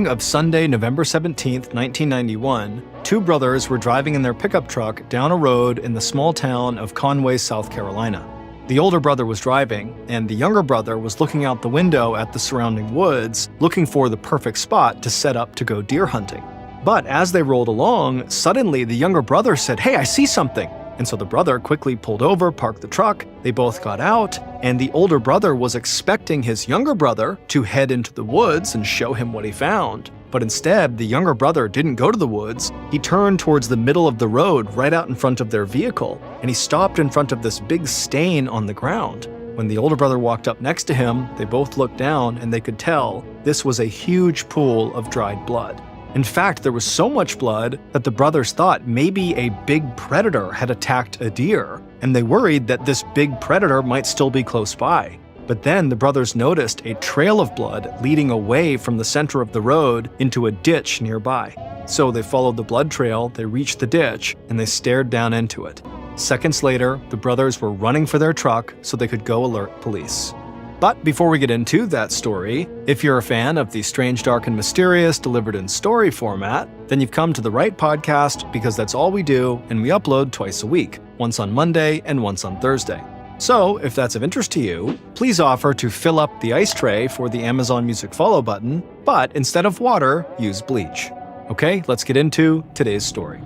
Of Sunday, November 17th, 1991, two brothers were driving in their pickup truck down a road in the small town of Conway, South Carolina. The older brother was driving, and the younger brother was looking out the window at the surrounding woods, looking for the perfect spot to set up to go deer hunting. But as they rolled along, suddenly the younger brother said, "Hey, I see something!" And so the brother quickly pulled over, parked the truck, they both got out, and the older brother was expecting his younger brother to head into the woods and show him what he found. But instead, the younger brother didn't go to the woods. He turned towards the middle of the road right out in front of their vehicle, and he stopped in front of this big stain on the ground. When the older brother walked up next to him, they both looked down and they could tell this was a huge pool of dried blood. In fact, there was so much blood that the brothers thought maybe a big predator had attacked a deer, and they worried that this big predator might still be close by. But then the brothers noticed a trail of blood leading away from the center of the road into a ditch nearby. So they followed the blood trail, they reached the ditch, and they stared down into it. Seconds later, the brothers were running for their truck so they could go alert police. But before we get into that story, if you're a fan of the strange, dark, and mysterious delivered in story format, then you've come to the right podcast because that's all we do, and we upload twice a week, once on Monday and once on Thursday. So, if that's of interest to you, please offer to fill up the ice tray for the Amazon Music follow button, but instead of water, use bleach. Okay, let's get into today's story.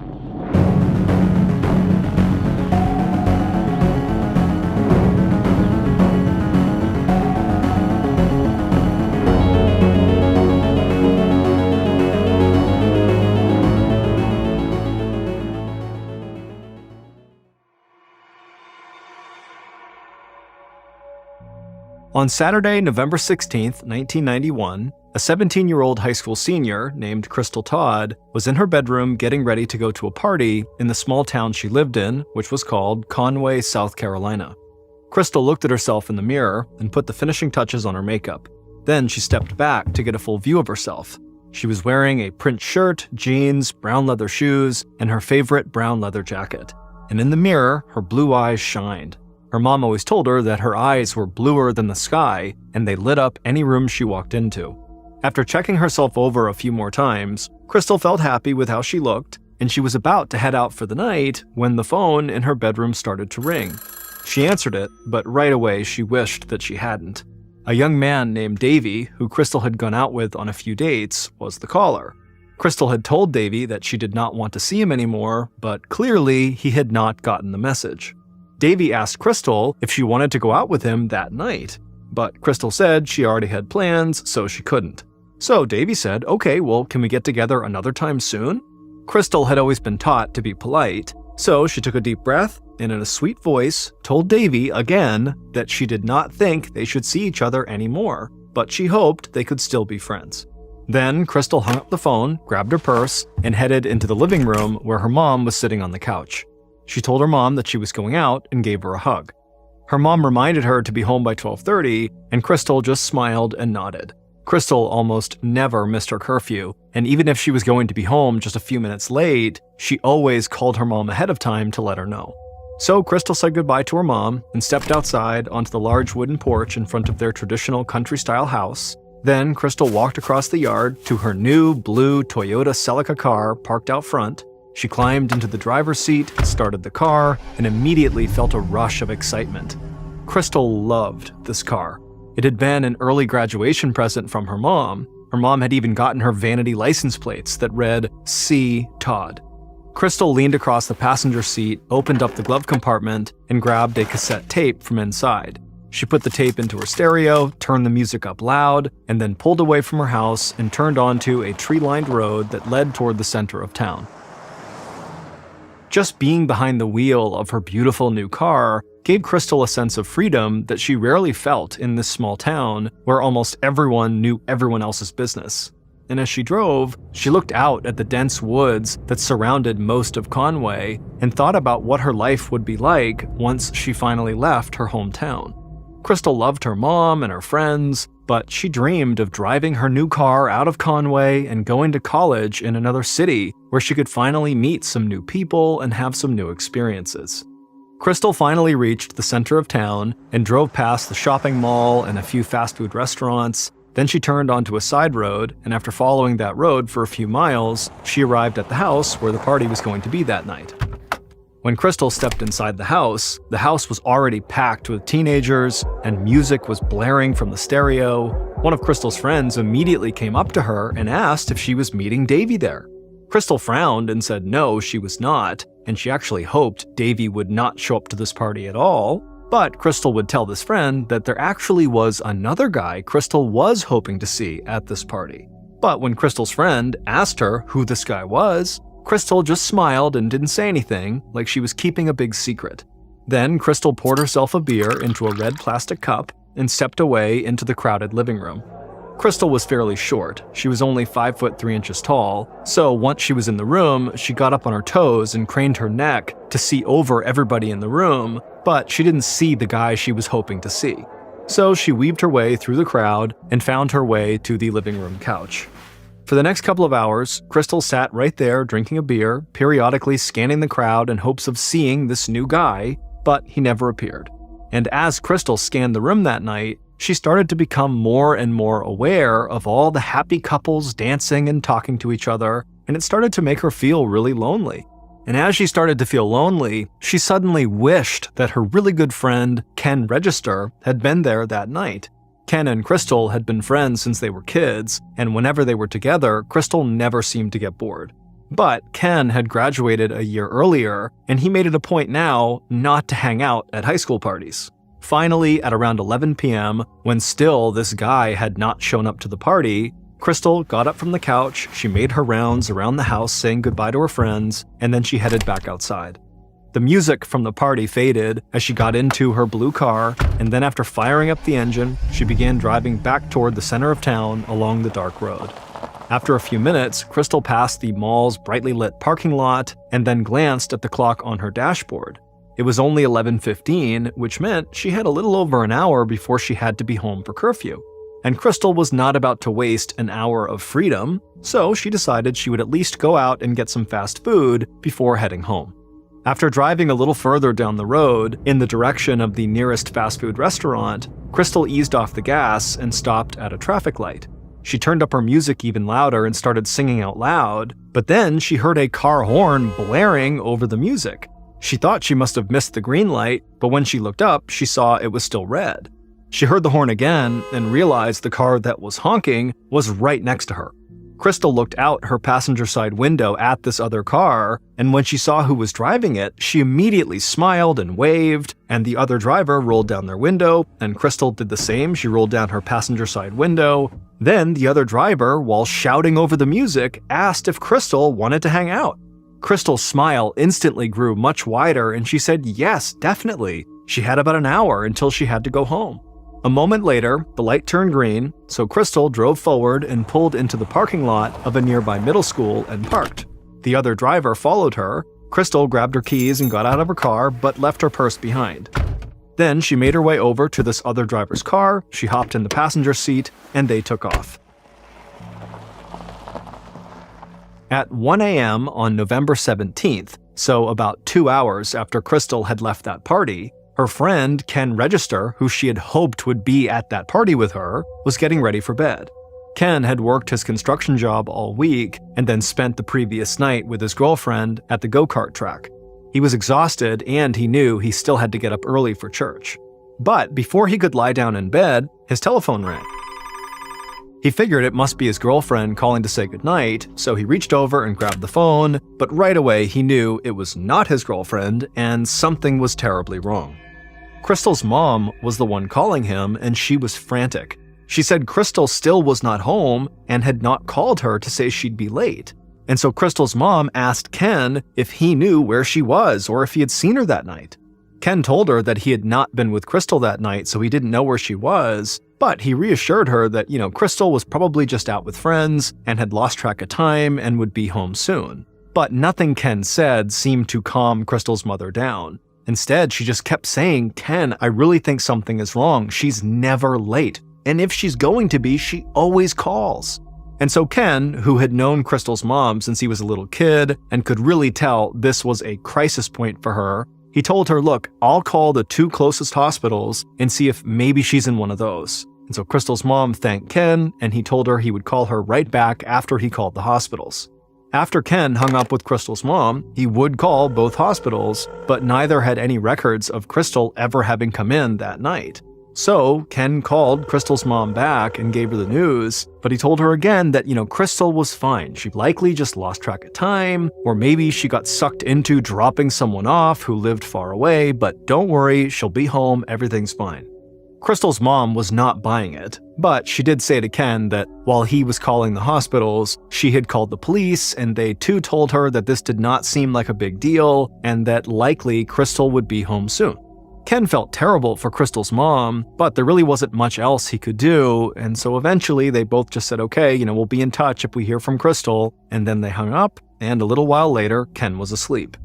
On Saturday, November 16th, 1991, a 17-year-old high school senior named Crystal Todd was in her bedroom getting ready to go to a party in the small town she lived in, which was called Conway, South Carolina. Crystal looked at herself in the mirror and put the finishing touches on her makeup. Then she stepped back to get a full view of herself. She was wearing a print shirt, jeans, brown leather shoes, and her favorite brown leather jacket. And in the mirror, her blue eyes shined. Her mom always told her that her eyes were bluer than the sky, and they lit up any room she walked into. After checking herself over a few more times, Crystal felt happy with how she looked, and she was about to head out for the night when the phone in her bedroom started to ring. She answered it, but right away she wished that she hadn't. A young man named Davey, who Crystal had gone out with on a few dates, was the caller. Crystal had told Davey that she did not want to see him anymore, but clearly he had not gotten the message. Davey asked Crystal if she wanted to go out with him that night, but Crystal said she already had plans, so she couldn't. So Davey said, "Okay, well, can we get together another time soon?" Crystal had always been taught to be polite, so she took a deep breath and in a sweet voice told Davey again that she did not think they should see each other anymore, but she hoped they could still be friends. Then Crystal hung up the phone, grabbed her purse, and headed into the living room where her mom was sitting on the couch. She told her mom that she was going out and gave her a hug. Her mom reminded her to be home by 12:30, and Crystal just smiled and nodded. Crystal almost never missed her curfew, and even if she was going to be home just a few minutes late, she always called her mom ahead of time to let her know. So Crystal said goodbye to her mom and stepped outside onto the large wooden porch in front of their traditional country-style house. Then Crystal walked across the yard to her new blue Toyota Celica car parked out front. She climbed into the driver's seat, started the car, and immediately felt a rush of excitement. Crystal loved this car. It had been an early graduation present from her mom. Her mom had even gotten her vanity license plates that read, "C. Todd." Crystal leaned across the passenger seat, opened up the glove compartment, and grabbed a cassette tape from inside. She put the tape into her stereo, turned the music up loud, and then pulled away from her house and turned onto a tree-lined road that led toward the center of town. Just being behind the wheel of her beautiful new car gave Crystal a sense of freedom that she rarely felt in this small town where almost everyone knew everyone else's business. And as she drove, she looked out at the dense woods that surrounded most of Conway and thought about what her life would be like once she finally left her hometown. Crystal loved her mom and her friends, but she dreamed of driving her new car out of Conway and going to college in another city where she could finally meet some new people and have some new experiences. Crystal finally reached the center of town and drove past the shopping mall and a few fast food restaurants. Then she turned onto a side road, and after following that road for a few miles, she arrived at the house where the party was going to be that night. When Crystal stepped inside the house was already packed with teenagers, and music was blaring from the stereo. One of Crystal's friends immediately came up to her and asked if she was meeting Davy there. Crystal frowned and said no, she was not, and she actually hoped Davy would not show up to this party at all. But Crystal would tell this friend that there actually was another guy Crystal was hoping to see at this party. But when Crystal's friend asked her who this guy was, Crystal just smiled and didn't say anything, like she was keeping a big secret. Then Crystal poured herself a beer into a red plastic cup and stepped away into the crowded living room. Crystal was fairly short. She was only 5 foot 3 inches tall, so once she was in the room, she got up on her toes and craned her neck to see over everybody in the room, but she didn't see the guy she was hoping to see. So she weaved her way through the crowd and found her way to the living room couch. For the next couple of hours, Crystal sat right there drinking a beer, periodically scanning the crowd in hopes of seeing this new guy, but he never appeared. And as Crystal scanned the room that night, she started to become more and more aware of all the happy couples dancing and talking to each other, and it started to make her feel really lonely. And as she started to feel lonely, she suddenly wished that her really good friend, Ken Register, had been there that night. Ken and Crystal had been friends since they were kids, and whenever they were together, Crystal never seemed to get bored. But Ken had graduated a year earlier, and he made it a point now not to hang out at high school parties. Finally, at around 11 p.m., when still this guy had not shown up to the party, Crystal got up from the couch, she made her rounds around the house saying goodbye to her friends, and then she headed back outside. The music from the party faded as she got into her blue car, and then after firing up the engine, she began driving back toward the center of town along the dark road. After a few minutes, Crystal passed the mall's brightly lit parking lot and then glanced at the clock on her dashboard. It was only 11:15, which meant she had a little over an hour before she had to be home for curfew. And Crystal was not about to waste an hour of freedom, so she decided she would at least go out and get some fast food before heading home. After driving a little further down the road, in the direction of the nearest fast food restaurant, Crystal eased off the gas and stopped at a traffic light. She turned up her music even louder and started singing out loud, but then she heard a car horn blaring over the music. She thought she must have missed the green light, but when she looked up, she saw it was still red. She heard the horn again and realized the car that was honking was right next to her. Crystal looked out her passenger side window at this other car, and when she saw who was driving it, she immediately smiled and waved, and the other driver rolled down their window, and Crystal did the same. She rolled down her passenger side window. Then the other driver, while shouting over the music, asked if Crystal wanted to hang out. Crystal's smile instantly grew much wider, and she said yes, definitely. She had about an hour until she had to go home. A moment later, the light turned green, so Crystal drove forward and pulled into the parking lot of a nearby middle school and parked. The other driver followed her. Crystal grabbed her keys and got out of her car, but left her purse behind. Then she made her way over to this other driver's car, she hopped in the passenger seat, and they took off. At 1 a.m. on November 17th, so about 2 hours after Crystal had left that party, her friend, Ken Register, who she had hoped would be at that party with her, was getting ready for bed. Ken had worked his construction job all week and then spent the previous night with his girlfriend at the go-kart track. He was exhausted and he knew he still had to get up early for church. But before he could lie down in bed, his telephone rang. He figured it must be his girlfriend calling to say goodnight, so he reached over and grabbed the phone, but right away he knew it was not his girlfriend and something was terribly wrong. Crystal's mom was the one calling him, and she was frantic. She said Crystal still was not home and had not called her to say she'd be late. And so Crystal's mom asked Ken if he knew where she was or if he had seen her that night. Ken told her that he had not been with Crystal that night, so he didn't know where she was, but he reassured her that, Crystal was probably just out with friends and had lost track of time and would be home soon. But nothing Ken said seemed to calm Crystal's mother down. Instead, she just kept saying, "Ken, I really think something is wrong. She's never late. And if she's going to be, she always calls." And so Ken, who had known Crystal's mom since he was a little kid and could really tell this was a crisis point for her, he told her, "Look, I'll call the 2 closest hospitals and see if maybe she's in one of those." And so Crystal's mom thanked Ken, and he told her he would call her right back after he called the hospitals. After Ken hung up with Crystal's mom, he would call both hospitals, but neither had any records of Crystal ever having come in that night. So Ken called Crystal's mom back and gave her the news, but he told her again that, Crystal was fine. She likely just lost track of time, or maybe she got sucked into dropping someone off who lived far away, but don't worry, she'll be home, everything's fine. Crystal's mom was not buying it, but she did say to Ken that while he was calling the hospitals, she had called the police, and they too told her that this did not seem like a big deal, and that likely Crystal would be home soon. Ken felt terrible for Crystal's mom, but there really wasn't much else he could do, and so eventually they both just said, okay, we'll be in touch if we hear from Crystal, and then they hung up, and a little while later, Ken was asleep.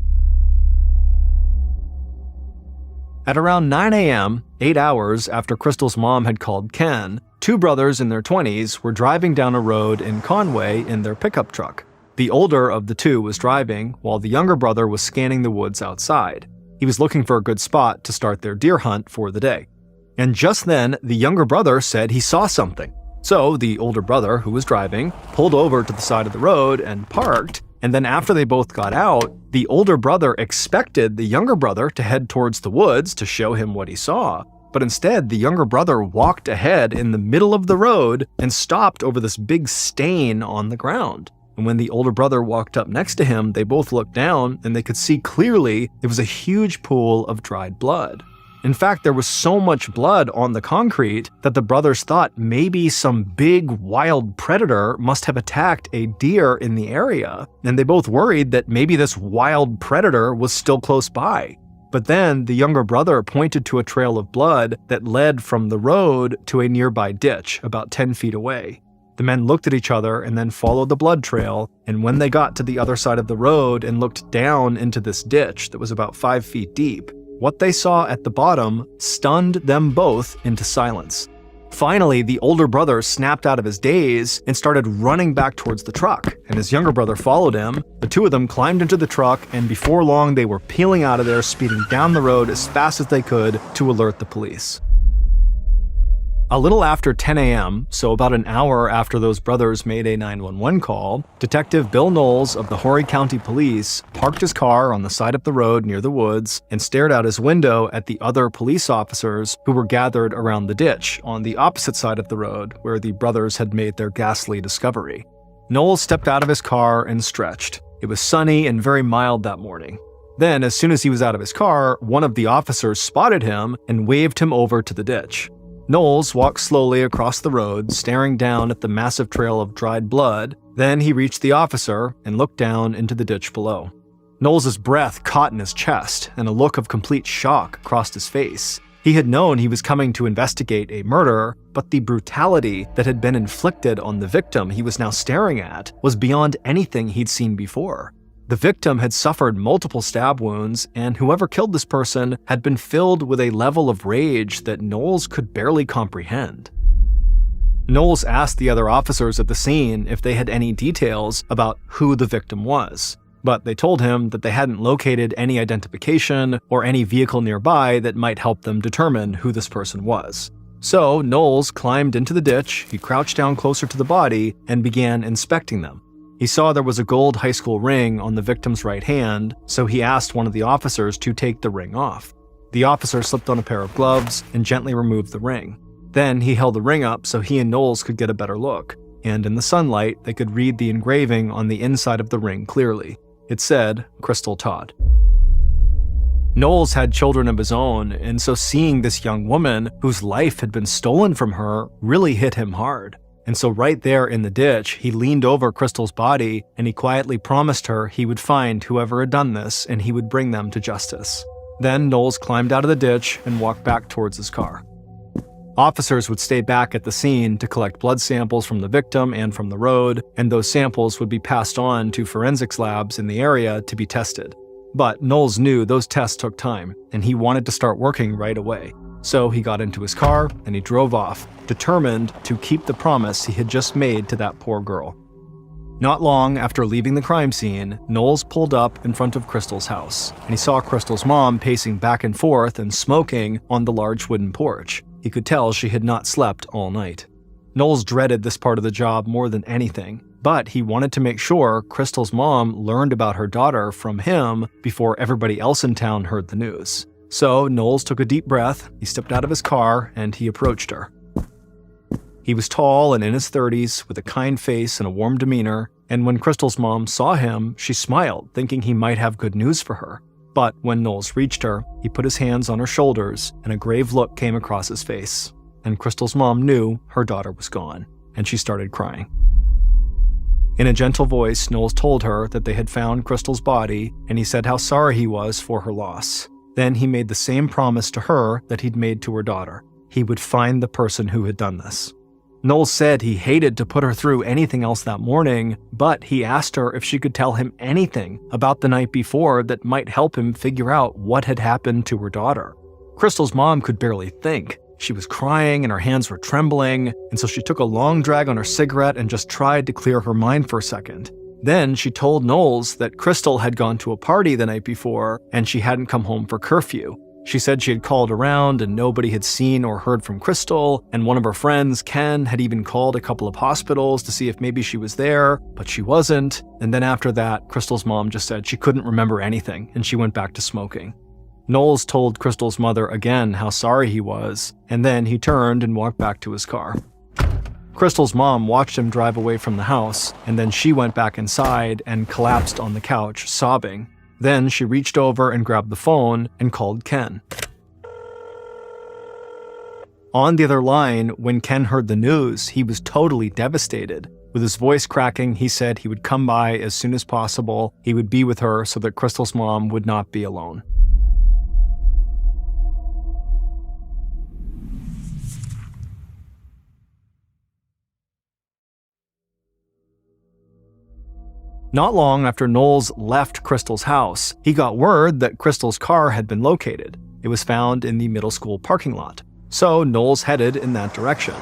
At around 9 a.m., 8 hours after Crystal's mom had called Ken, two brothers in their 20s were driving down a road in Conway in their pickup truck. The older of the two was driving, while the younger brother was scanning the woods outside. He was looking for a good spot to start their deer hunt for the day. And just then, the younger brother said he saw something. So the older brother, who was driving, pulled over to the side of the road and parked, and then after they both got out, the older brother expected the younger brother to head towards the woods to show him what he saw. But instead, the younger brother walked ahead in the middle of the road and stopped over this big stain on the ground. And when the older brother walked up next to him, they both looked down and they could see clearly it was a huge pool of dried blood. In fact, there was so much blood on the concrete that the brothers thought maybe some big wild predator must have attacked a deer in the area, and they both worried that maybe this wild predator was still close by. But then the younger brother pointed to a trail of blood that led from the road to a nearby ditch about 10 feet away. The men looked at each other and then followed the blood trail, and when they got to the other side of the road and looked down into this ditch that was about 5 feet deep, what they saw at the bottom stunned them both into silence. Finally, the older brother snapped out of his daze and started running back towards the truck, and his younger brother followed him. The two of them climbed into the truck, and before long they were peeling out of there, speeding down the road as fast as they could to alert the police. A little after 10 a.m., so about an hour after those brothers made a 911 call, Detective Bill Knowles of the Horry County Police parked his car on the side of the road near the woods and stared out his window at the other police officers who were gathered around the ditch on the opposite side of the road where the brothers had made their ghastly discovery. Knowles stepped out of his car and stretched. It was sunny and very mild that morning. Then, as soon as he was out of his car, one of the officers spotted him and waved him over to the ditch. Knowles walked slowly across the road, staring down at the massive trail of dried blood. Then he reached the officer and looked down into the ditch below. Knowles' breath caught in his chest, and a look of complete shock crossed his face. He had known he was coming to investigate a murder, but the brutality that had been inflicted on the victim he was now staring at was beyond anything he'd seen before. The victim had suffered multiple stab wounds, and whoever killed this person had been filled with a level of rage that Knowles could barely comprehend. Knowles asked the other officers at the scene if they had any details about who the victim was, but they told him that they hadn't located any identification or any vehicle nearby that might help them determine who this person was. So Knowles climbed into the ditch, he crouched down closer to the body, and began inspecting them. He saw there was a gold high school ring on the victim's right hand, so he asked one of the officers to take the ring off. The officer slipped on a pair of gloves and gently removed the ring. Then he held the ring up so he and Knowles could get a better look, and in the sunlight they could read the engraving on the inside of the ring clearly. It said, Crystal Todd. Knowles had children of his own, and so seeing this young woman whose life had been stolen from her really hit him hard. And so right there in the ditch, he leaned over Crystal's body and he quietly promised her he would find whoever had done this and he would bring them to justice. Then Knowles climbed out of the ditch and walked back towards his car. Officers would stay back at the scene to collect blood samples from the victim and from the road, and those samples would be passed on to forensics labs in the area to be tested. But Knowles knew those tests took time, and he wanted to start working right away. So he got into his car and he drove off, determined to keep the promise he had just made to that poor girl. Not long after leaving the crime scene, Knowles pulled up in front of Crystal's house, and he saw Crystal's mom pacing back and forth and smoking on the large wooden porch. He could tell she had not slept all night. Knowles dreaded this part of the job more than anything, but he wanted to make sure Crystal's mom learned about her daughter from him before everybody else in town heard the news. So Knowles took a deep breath, he stepped out of his car, and he approached her. He was tall and in his 30s, with a kind face and a warm demeanor, and when Crystal's mom saw him, she smiled, thinking he might have good news for her. But when Knowles reached her, he put his hands on her shoulders, and a grave look came across his face. And Crystal's mom knew her daughter was gone, and she started crying. In a gentle voice, Knowles told her that they had found Crystal's body, and he said how sorry he was for her loss. Then he made the same promise to her that he'd made to her daughter. He would find the person who had done this. Knowles said he hated to put her through anything else that morning, but he asked her if she could tell him anything about the night before that might help him figure out what had happened to her daughter. Crystal's mom could barely think. She was crying and her hands were trembling, and so she took a long drag on her cigarette and just tried to clear her mind for a second. Then she told Knowles that Crystal had gone to a party the night before and she hadn't come home for curfew. She said she had called around and nobody had seen or heard from Crystal, and one of her friends, Ken, had even called a couple of hospitals to see if maybe she was there, but she wasn't. And then after that, Crystal's mom just said she couldn't remember anything and she went back to smoking. Knowles told Crystal's mother again how sorry he was, and then he turned and walked back to his car. Crystal's mom watched him drive away from the house, and then she went back inside and collapsed on the couch, sobbing. Then she reached over and grabbed the phone and called Ken. On the other line, when Ken heard the news, he was totally devastated. With his voice cracking, he said he would come by as soon as possible. He would be with her so that Crystal's mom would not be alone. Not long after Knowles left Crystal's house, he got word that Crystal's car had been located. It was found in the middle school parking lot. So Knowles headed in that direction.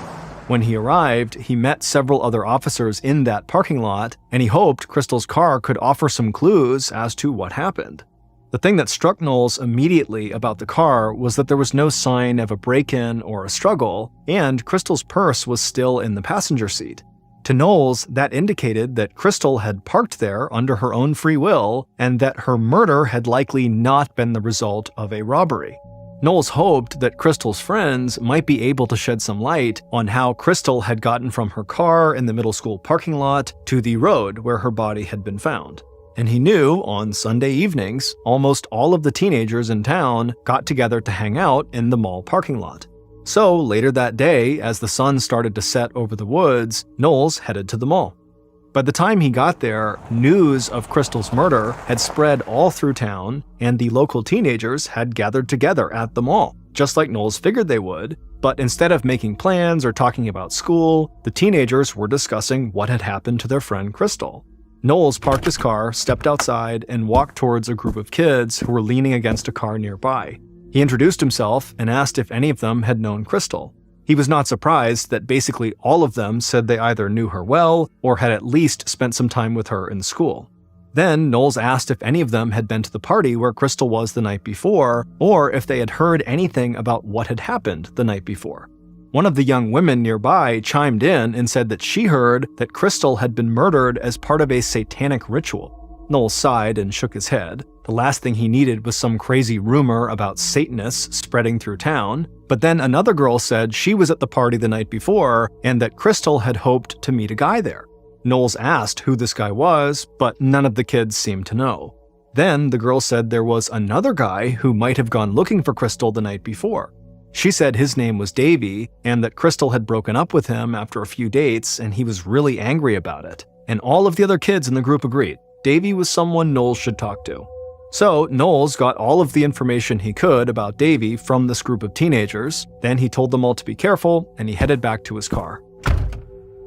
When he arrived, he met several other officers in that parking lot, and he hoped Crystal's car could offer some clues as to what happened. The thing that struck Knowles immediately about the car was that there was no sign of a break-in or a struggle, and Crystal's purse was still in the passenger seat. To Knowles, that indicated that Crystal had parked there under her own free will, and that her murder had likely not been the result of a robbery. Knowles hoped that Crystal's friends might be able to shed some light on how Crystal had gotten from her car in the middle school parking lot to the road where her body had been found. And he knew on Sunday evenings, almost all of the teenagers in town got together to hang out in the mall parking lot. So later that day, as the sun started to set over the woods, Knowles headed to the mall. By the time he got there, news of Crystal's murder had spread all through town, and the local teenagers had gathered together at the mall, just like Knowles figured they would. But instead of making plans or talking about school, the teenagers were discussing what had happened to their friend Crystal. Knowles parked his car, stepped outside, and walked towards a group of kids who were leaning against a car nearby. He introduced himself and asked if any of them had known Crystal. He was not surprised that basically all of them said they either knew her well or had at least spent some time with her in school. Then Knowles asked if any of them had been to the party where Crystal was the night before, or if they had heard anything about what had happened the night before. One of the young women nearby chimed in and said that she heard that Crystal had been murdered as part of a satanic ritual. Knowles sighed and shook his head. The last thing he needed was some crazy rumor about Satanists spreading through town. But then another girl said she was at the party the night before and that Crystal had hoped to meet a guy there. Knowles asked who this guy was, but none of the kids seemed to know. Then the girl said there was another guy who might have gone looking for Crystal the night before. She said his name was Davy and that Crystal had broken up with him after a few dates and he was really angry about it. And all of the other kids in the group agreed. Davy was someone Knowles should talk to. So Knowles got all of the information he could about Davy from this group of teenagers. Then he told them all to be careful, and he headed back to his car.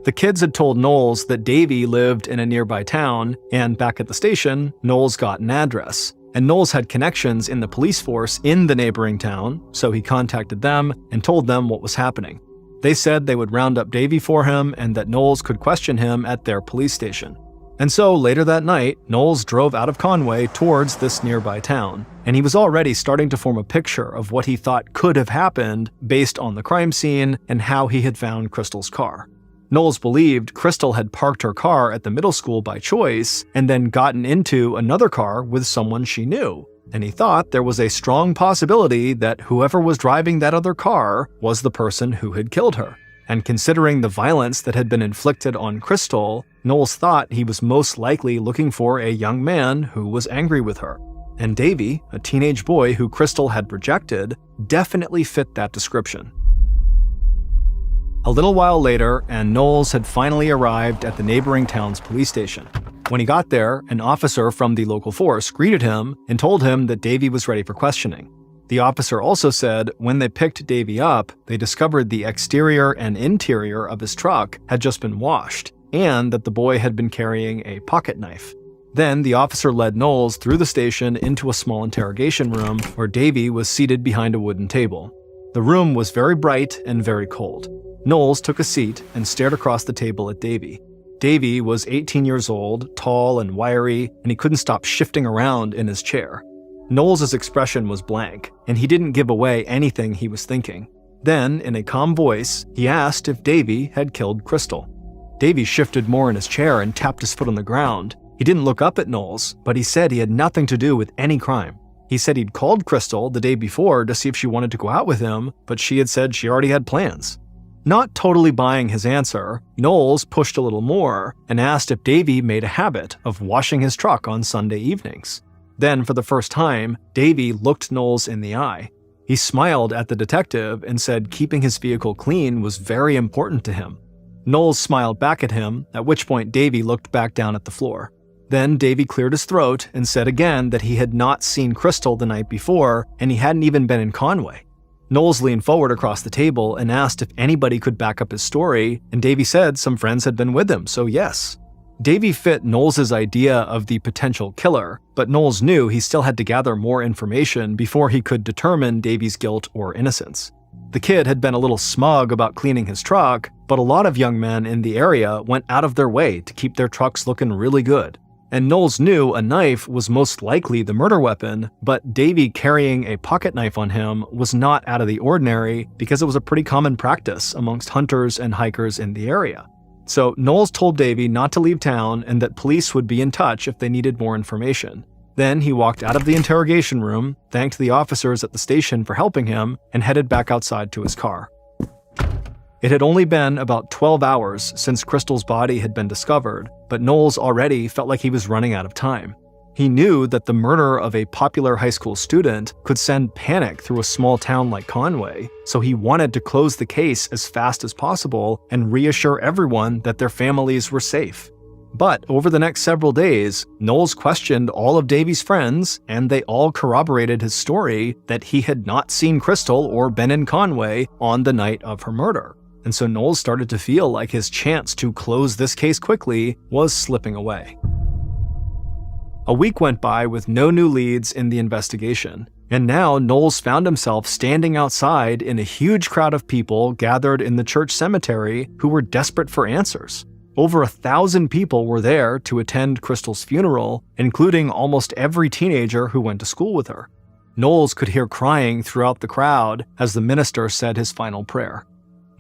The kids had told Knowles that Davy lived in a nearby town, and back at the station, Knowles got an address. And Knowles had connections in the police force in the neighboring town, so he contacted them and told them what was happening. They said they would round up Davy for him and that Knowles could question him at their police station. And so later that night, Knowles drove out of Conway towards this nearby town. and he was already starting to form a picture of what he thought could have happened based on the crime scene and how he had found Crystal's car. Knowles believed Crystal had parked her car at the middle school by choice and then gotten into another car with someone she knew, and he thought there was a strong possibility that whoever was driving that other car was the person who had killed her. And considering the violence that had been inflicted on Crystal, Knowles thought he was most likely looking for a young man who was angry with her. And Davy, a teenage boy who Crystal had rejected, definitely fit that description. A little while later, and Knowles had finally arrived at the neighboring town's police station. When he got there, an officer from the local force greeted him and told him that Davy was ready for questioning. The officer also said when they picked Davy up, they discovered the exterior and interior of his truck had just been washed, and that the boy had been carrying a pocket knife. Then the officer led Knowles through the station into a small interrogation room where Davy was seated behind a wooden table. The room was very bright and very cold. Knowles took a seat and stared across the table at Davy. Davy was 18 years old, tall and wiry, and he couldn't stop shifting around in his chair. Knowles' expression was blank, and he didn't give away anything he was thinking. Then, in a calm voice, he asked if Davy had killed Crystal. Davy shifted more in his chair and tapped his foot on the ground. He didn't look up at Knowles, but he said he had nothing to do with any crime. He said he'd called Crystal the day before to see if she wanted to go out with him, but she had said she already had plans. Not totally buying his answer, Knowles pushed a little more and asked if Davy made a habit of washing his truck on Sunday evenings. Then, for the first time, Davy looked Knowles in the eye. He smiled at the detective and said keeping his vehicle clean was very important to him. Knowles smiled back at him, at which point Davy looked back down at the floor. Then Davy cleared his throat and said again that he had not seen Crystal the night before and he hadn't even been in Conway. Knowles leaned forward across the table and asked if anybody could back up his story, and Davy said some friends had been with him, so yes. Davy fit Knowles' idea of the potential killer, but Knowles knew he still had to gather more information before he could determine Davy's guilt or innocence. The kid had been a little smug about cleaning his truck, but a lot of young men in the area went out of their way to keep their trucks looking really good. And Knowles knew a knife was most likely the murder weapon, but Davy carrying a pocket knife on him was not out of the ordinary because it was a pretty common practice amongst hunters and hikers in the area. So Knowles told Davy not to leave town and that police would be in touch if they needed more information. Then he walked out of the interrogation room, thanked the officers at the station for helping him, and headed back outside to his car. It had only been about 12 hours since Crystal's body had been discovered, but Knowles already felt like he was running out of time. He knew that the murder of a popular high school student could send panic through a small town like Conway, so he wanted to close the case as fast as possible and reassure everyone that their families were safe. But over the next several days, Knowles questioned all of Davy's friends, and they all corroborated his story that he had not seen Crystal or been in Conway on the night of her murder. And so Knowles started to feel like his chance to close this case quickly was slipping away. A week went by with no new leads in the investigation, and now Knowles found himself standing outside in a huge crowd of people gathered in the church cemetery who were desperate for answers. Over 1,000 people were there to attend Crystal's funeral, including almost every teenager who went to school with her. Knowles could hear crying throughout the crowd as the minister said his final prayer.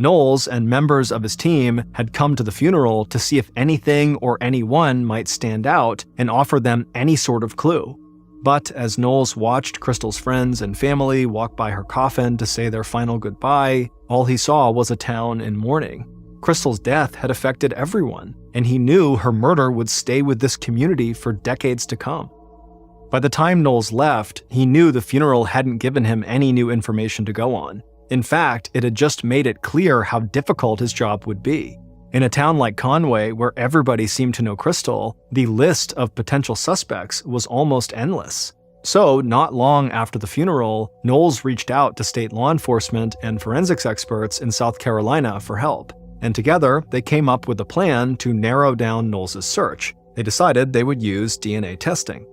Knowles and members of his team had come to the funeral to see if anything or anyone might stand out and offer them any sort of clue. But as Knowles watched Crystal's friends and family walk by her coffin to say their final goodbye, all he saw was a town in mourning. Crystal's death had affected everyone, and he knew her murder would stay with this community for decades to come. By the time Knowles left, he knew the funeral hadn't given him any new information to go on. In fact, it had just made it clear how difficult his job would be. In a town like Conway, where everybody seemed to know Crystal, the list of potential suspects was almost endless. So, not long after the funeral, Knowles reached out to state law enforcement and forensics experts in South Carolina for help. And together, they came up with a plan to narrow down Knowles' search. They decided they would use DNA testing.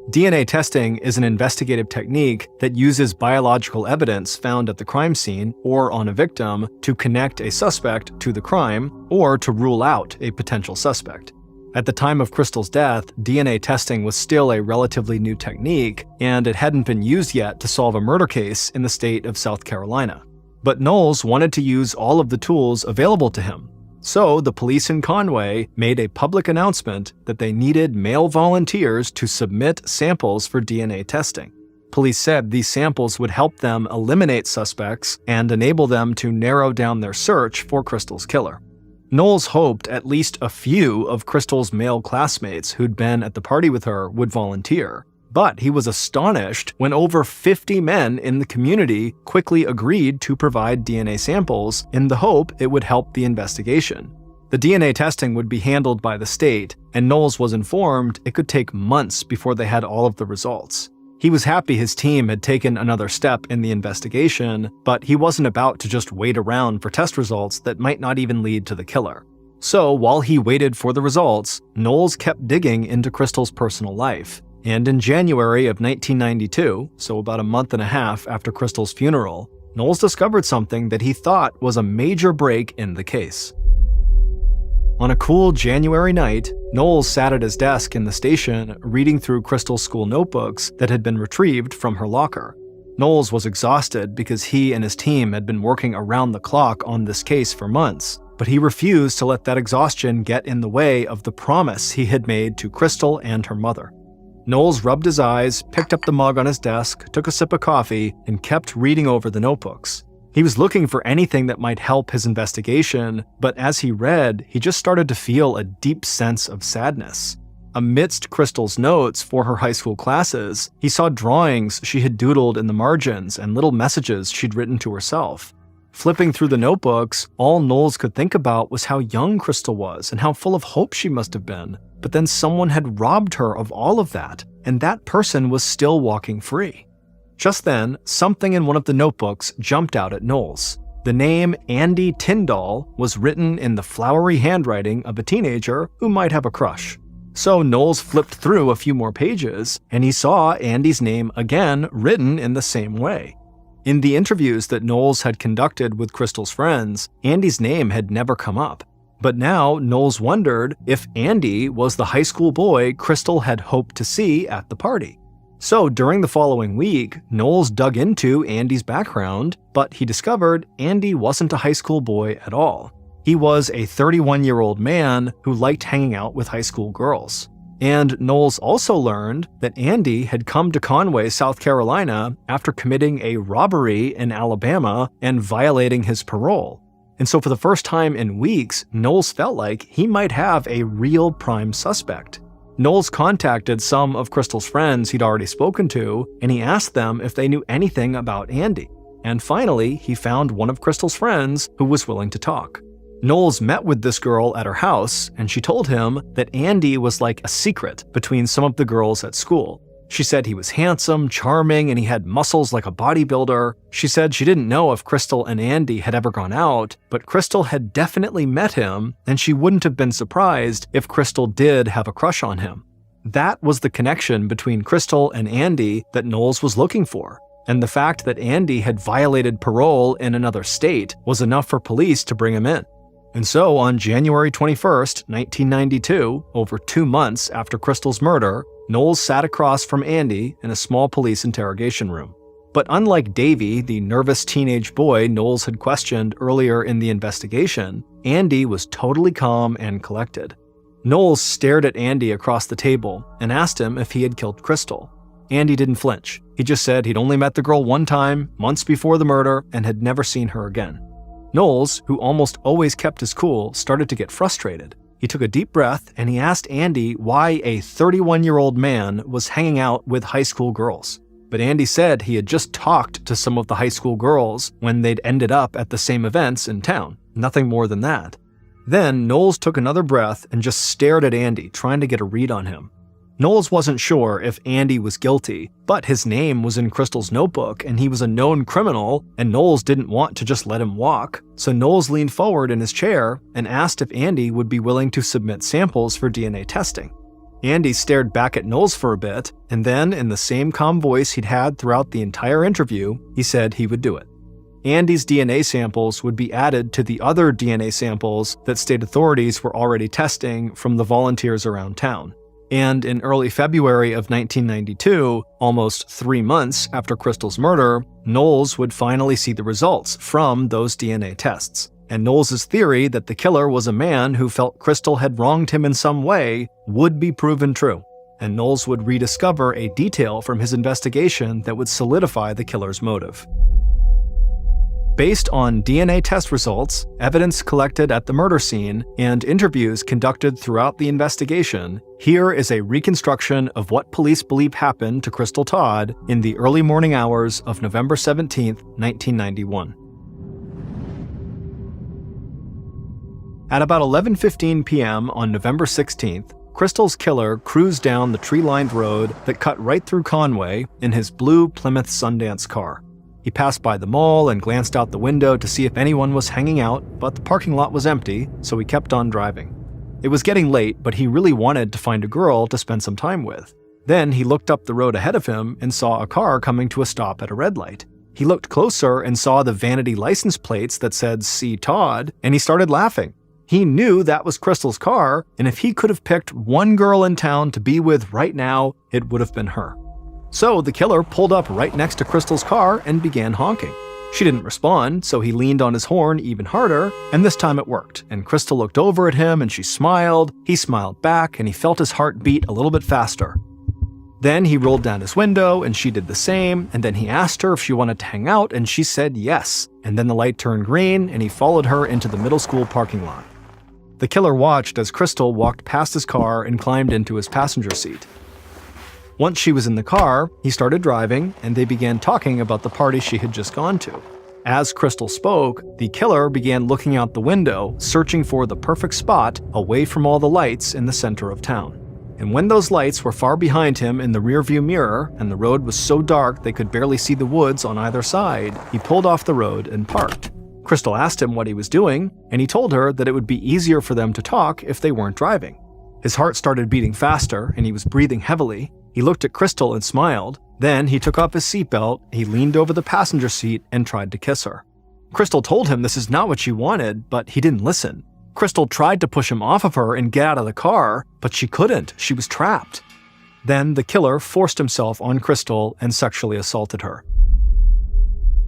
DNA testing is an investigative technique that uses biological evidence found at the crime scene or on a victim to connect a suspect to the crime or to rule out a potential suspect. At the time of Crystal's death, DNA testing was still a relatively new technique, and it hadn't been used yet to solve a murder case in the state of South Carolina. But Knowles wanted to use all of the tools available to him. So the police in Conway made a public announcement that they needed male volunteers to submit samples for DNA testing. Police said these samples would help them eliminate suspects and enable them to narrow down their search for Crystal's killer. Knowles hoped at least a few of Crystal's male classmates who'd been at the party with her would volunteer, but he was astonished when over 50 men in the community quickly agreed to provide DNA samples in the hope it would help the investigation. The DNA testing would be handled by the state, and Knowles was informed it could take months before they had all of the results. He was happy his team had taken another step in the investigation, but he wasn't about to just wait around for test results that might not even lead to the killer. So while he waited for the results, Knowles kept digging into Crystal's personal life. And in January of 1992, so about a month and a half after Crystal's funeral, Knowles discovered something that he thought was a major break in the case. On a cool January night, Knowles sat at his desk in the station reading through Crystal's school notebooks that had been retrieved from her locker. Knowles was exhausted because he and his team had been working around the clock on this case for months, but he refused to let that exhaustion get in the way of the promise he had made to Crystal and her mother. Knowles rubbed his eyes, picked up the mug on his desk, took a sip of coffee, and kept reading over the notebooks. He was looking for anything that might help his investigation, but as he read, he just started to feel a deep sense of sadness. Amidst Crystal's notes for her high school classes, he saw drawings she had doodled in the margins and little messages she'd written to herself. Flipping through the notebooks, all Knowles could think about was how young Crystal was and how full of hope she must have been. But then someone had robbed her of all of that, and that person was still walking free. Just then, something in one of the notebooks jumped out at Knowles. The name Andy Tyndall was written in the flowery handwriting of a teenager who might have a crush. So Knowles flipped through a few more pages, and he saw Andy's name again written in the same way. In the interviews that Knowles had conducted with Crystal's friends, Andy's name had never come up. But now Knowles wondered if Andy was the high school boy Crystal had hoped to see at the party. So during the following week, Knowles dug into Andy's background, but he discovered Andy wasn't a high school boy at all. He was a 31-year-old man who liked hanging out with high school girls. And Knowles also learned that Andy had come to Conway, South Carolina after committing a robbery in Alabama and violating his parole. And so for the first time in weeks, Knowles felt like he might have a real prime suspect. Knowles contacted some of Crystal's friends he'd already spoken to, and he asked them if they knew anything about Andy. And finally, he found one of Crystal's friends who was willing to talk. Knowles met with this girl at her house, and she told him that Andy was like a secret between some of the girls at school. She said he was handsome, charming, and he had muscles like a bodybuilder. She said she didn't know if Crystal and Andy had ever gone out, but Crystal had definitely met him, and she wouldn't have been surprised if Crystal did have a crush on him. That was the connection between Crystal and Andy that Knowles was looking for, and the fact that Andy had violated parole in another state was enough for police to bring him in. And so on January 21st, 1992, over 2 months after Crystal's murder, Knowles sat across from Andy in a small police interrogation room. But unlike Davy, the nervous teenage boy Knowles had questioned earlier in the investigation, Andy was totally calm and collected. Knowles stared at Andy across the table and asked him if he had killed Crystal. Andy didn't flinch. He just said he'd only met the girl one time, months before the murder, and had never seen her again. Knowles, who almost always kept his cool, started to get frustrated. He took a deep breath and he asked Andy why a 31-year-old man was hanging out with high school girls. But Andy said he had just talked to some of the high school girls when they'd ended up at the same events in town. Nothing more than that. Then Knowles took another breath and just stared at Andy, trying to get a read on him. Knowles wasn't sure if Andy was guilty, but his name was in Crystal's notebook and he was a known criminal, and Knowles didn't want to just let him walk. So Knowles leaned forward in his chair and asked if Andy would be willing to submit samples for DNA testing. Andy stared back at Knowles for a bit, and then in the same calm voice he'd had throughout the entire interview, he said he would do it. Andy's DNA samples would be added to the other DNA samples that state authorities were already testing from the volunteers around town. And in early February of 1992, almost 3 months after Crystal's murder, Knowles would finally see the results from those DNA tests. And Knowles' theory that the killer was a man who felt Crystal had wronged him in some way would be proven true. And Knowles would rediscover a detail from his investigation that would solidify the killer's motive. Based on DNA test results, evidence collected at the murder scene, and interviews conducted throughout the investigation, here is a reconstruction of what police believe happened to Crystal Todd in the early morning hours of November 17, 1991. At about 11:15 p.m. on November 16th, Crystal's killer cruised down the tree-lined road that cut right through Conway in his blue Plymouth Sundance car. He passed by the mall and glanced out the window to see if anyone was hanging out, but the parking lot was empty, so he kept on driving. It was getting late, but he really wanted to find a girl to spend some time with. Then he looked up the road ahead of him and saw a car coming to a stop at a red light. He looked closer and saw the vanity license plates that said C. Todd, and he started laughing. He knew that was Crystal's car, and if he could have picked one girl in town to be with right now, it would have been her. So the killer pulled up right next to Crystal's car and began honking. She didn't respond, so he leaned on his horn even harder, and this time it worked, and Crystal looked over at him and she smiled, he smiled back, and he felt his heart beat a little bit faster. Then he rolled down his window and she did the same, and then he asked her if she wanted to hang out and she said yes, and then the light turned green and he followed her into the middle school parking lot. The killer watched as Crystal walked past his car and climbed into his passenger seat. Once she was in the car, he started driving, and they began talking about the party she had just gone to. As Crystal spoke, the killer began looking out the window, searching for the perfect spot away from all the lights in the center of town. And when those lights were far behind him in the rearview mirror, and the road was so dark they could barely see the woods on either side, he pulled off the road and parked. Crystal asked him what he was doing, and he told her that it would be easier for them to talk if they weren't driving. His heart started beating faster, and he was breathing heavily. He looked at Crystal and smiled. Then he took off his seatbelt, he leaned over the passenger seat and tried to kiss her. Crystal told him this is not what she wanted, but he didn't listen. Crystal tried to push him off of her and get out of the car, but she couldn't. She was trapped. Then the killer forced himself on Crystal and sexually assaulted her.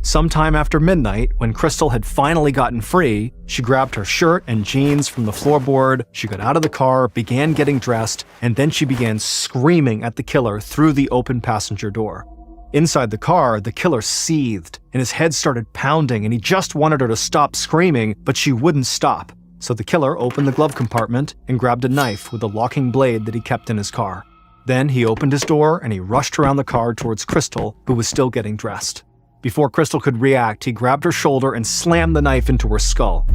Sometime after midnight, when Crystal had finally gotten free, she grabbed her shirt and jeans from the floorboard, she got out of the car, began getting dressed, and then she began screaming at the killer through the open passenger door. Inside the car, the killer seethed, and his head started pounding, and he just wanted her to stop screaming, but she wouldn't stop. So the killer opened the glove compartment and grabbed a knife with a locking blade that he kept in his car. Then he opened his door and he rushed around the car towards Crystal, who was still getting dressed. Before Crystal could react, he grabbed her shoulder and slammed the knife into her skull.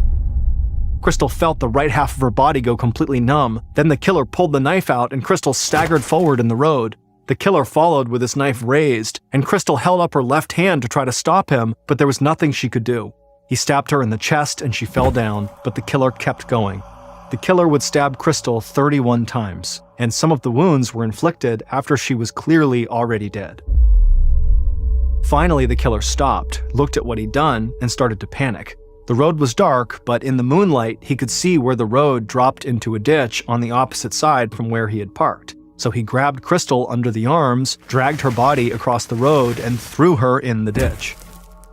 Crystal felt the right half of her body go completely numb. Then the killer pulled the knife out and Crystal staggered forward in the road. The killer followed with his knife raised, and Crystal held up her left hand to try to stop him, but there was nothing she could do. He stabbed her in the chest and she fell down, but the killer kept going. The killer would stab Crystal 31 times, and some of the wounds were inflicted after she was clearly already dead. Finally, the killer stopped, looked at what he'd done, and started to panic. The road was dark, but in the moonlight, he could see where the road dropped into a ditch on the opposite side from where he had parked. So he grabbed Crystal under the arms, dragged her body across the road, and threw her in the ditch.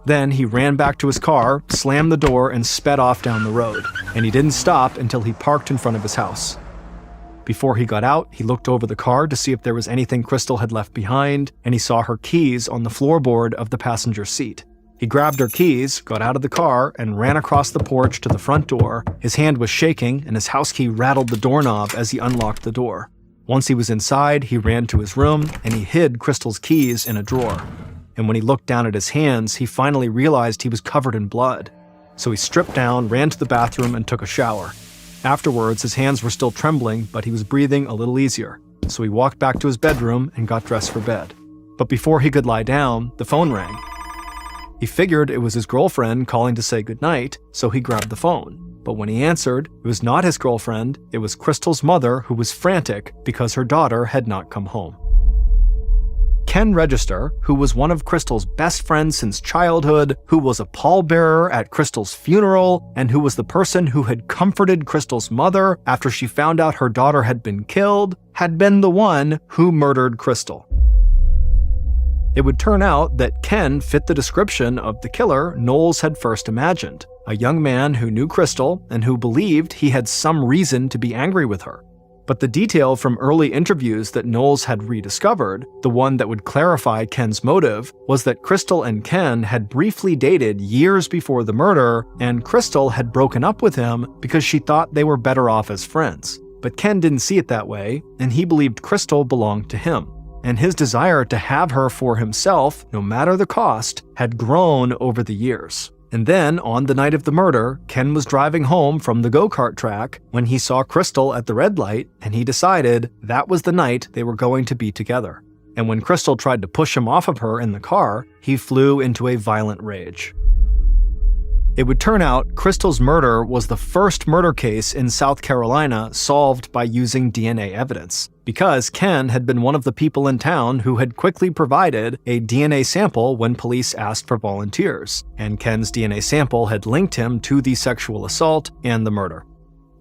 Then he ran back to his car, slammed the door, and sped off down the road. And he didn't stop until he parked in front of his house. Before he got out, he looked over the car to see if there was anything Crystal had left behind, and he saw her keys on the floorboard of the passenger seat. He grabbed her keys, got out of the car, and ran across the porch to the front door. His hand was shaking, and his house key rattled the doorknob as he unlocked the door. Once he was inside, he ran to his room, and he hid Crystal's keys in a drawer. And when he looked down at his hands, he finally realized he was covered in blood. So he stripped down, ran to the bathroom, and took a shower. Afterwards, his hands were still trembling, but he was breathing a little easier. So he walked back to his bedroom and got dressed for bed. But before he could lie down, the phone rang. He figured it was his girlfriend calling to say goodnight, so he grabbed the phone. But when he answered, it was not his girlfriend, it was Crystal's mother, who was frantic because her daughter had not come home. Ken Register, who was one of Crystal's best friends since childhood, who was a pallbearer at Crystal's funeral, and who was the person who had comforted Crystal's mother after she found out her daughter had been killed, had been the one who murdered Crystal. It would turn out that Ken fit the description of the killer Knowles had first imagined, a young man who knew Crystal and who believed he had some reason to be angry with her. But the detail from early interviews that Knowles had rediscovered, the one that would clarify Ken's motive, was that Crystal and Ken had briefly dated years before the murder, and Crystal had broken up with him because she thought they were better off as friends. But Ken didn't see it that way, and he believed Crystal belonged to him. And his desire to have her for himself, no matter the cost, had grown over the years. And then, on the night of the murder, Ken was driving home from the go-kart track when he saw Crystal at the red light, and he decided that was the night they were going to be together. And when Crystal tried to push him off of her in the car, he flew into a violent rage. It would turn out Crystal's murder was the first murder case in South Carolina solved by using DNA evidence, because Ken had been one of the people in town who had quickly provided a DNA sample when police asked for volunteers, and Ken's DNA sample had linked him to the sexual assault and the murder.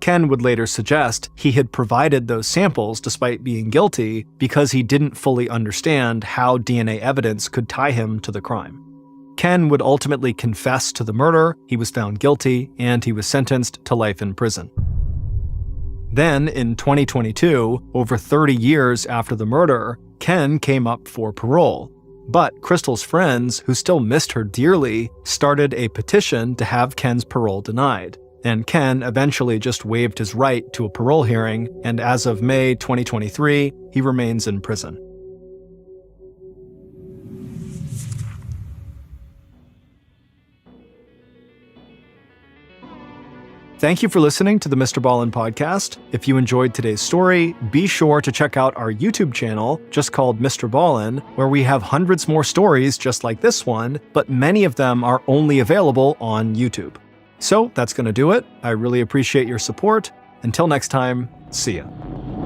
Ken would later suggest he had provided those samples despite being guilty because he didn't fully understand how DNA evidence could tie him to the crime. Ken would ultimately confess to the murder, he was found guilty, and he was sentenced to life in prison. Then, in 2022, over 30 years after the murder, Ken came up for parole. But Crystal's friends, who still missed her dearly, started a petition to have Ken's parole denied. And Ken eventually just waived his right to a parole hearing, and as of May 2023, he remains in prison. Thank you for listening to the MrBallen podcast. If you enjoyed today's story, be sure to check out our YouTube channel, just called MrBallen, where we have hundreds more stories just like this one, but many of them are only available on YouTube. So that's going to do it. I really appreciate your support. Until next time, see ya.